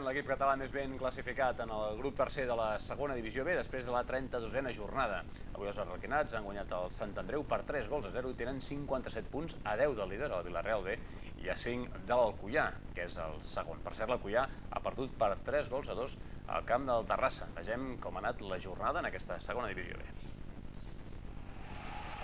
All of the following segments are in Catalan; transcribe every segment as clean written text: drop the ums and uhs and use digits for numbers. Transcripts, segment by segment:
l'equip català més ben classificat en el grup tercer de la segona divisió B després de la 32a jornada. Avui els arlequinats han guanyat el Sant Andreu per 3-0 i tenen 57 punts a 10 del líder, el Vila-real B, i a 5 de l'Alcoià, que és el segon. Per cert, l'Alcoià ha perdut per 3-2 al camp del Terrassa. Vegem com ha anat la jornada en aquesta segona divisió B.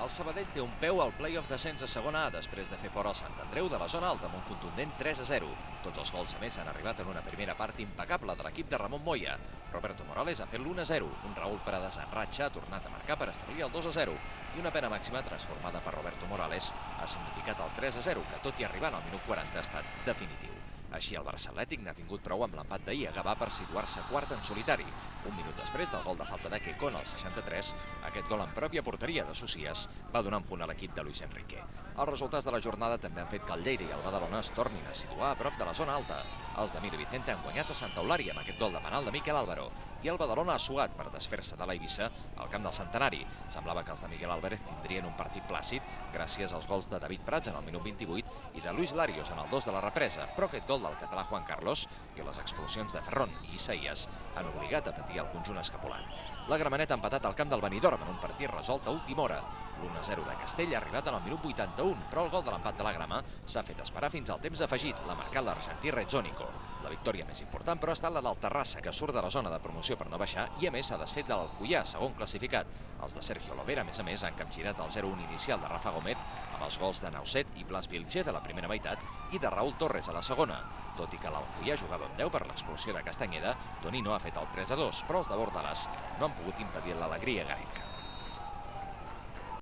El Sabadell té un peu al play-off d'ascens a segona A després de fer fora el Sant Andreu de la zona alta amb un contundent 3-0. Tots els gols a més han arribat en una primera part impecable de l'equip de Ramon Moya. Roberto Morales ha fet l'1-0, un Raúl Prades en ratxa ha tornat a marcar per establir el 2-0 i una pena màxima transformada per Roberto Morales ha significat el 3-0 que tot i arribant al minut 40 ha estat definitiu. Així el Barça Atlètic n'ha tingut prou amb l'empat d'ahir a Gavà per situar-se quart en solitari. Un minut després del gol de falta de Quecón al 63, aquest gol en pròpia porteria de Socias va donar un punt a l'equip de Luis Enrique. Els resultats de la jornada també han fet que el Lleida i el Badalona es tornin a situar a prop de la zona alta. Els de Mil Vicente han guanyat a Santa Eulària amb aquest gol de penal de Miquel Álvaro i el Badalona ha suat per desfer-se de l'Eivissa al camp del Centenari. Semblava que els de Miguel Álvarez tindrien un partit plàcid gràcies als gols de David Prats en el minut 28 i de Luis Larios en el 2 de la represa, però aquest gol del català Juan Carlos i les expulsions de Ferrón i Isaías han obligat a patir el conjunt escapulant. La Gramenet ha empatat al camp del Benidorm en un partit resolt a última hora. L'1-0 de Castell ha arribat en el minut 81, però el gol de l'empat de la Grama s'ha fet esperar fins al temps afegit, l'ha marcat l'argentí Rezzonico. La victòria més important, però, ha estat la del Terrassa, que surt de la zona de promoció per no baixar i, a més, s'ha desfet de l'Alcoià, segon classificat. Els de Sergio Lovera, a més, han capgirat el 0-1 inicial de Rafa Gómez amb els gols de Nauset i Blas Vilché de la primera meitat i de Raúl Torres a la segona. Tot i que l'Alcoià jugava amb 10 per l'expulsió de Castanyeda, Tonino ha fet el 3-2, però els de Bordalàs no han pogut impedir l'alegria garenca.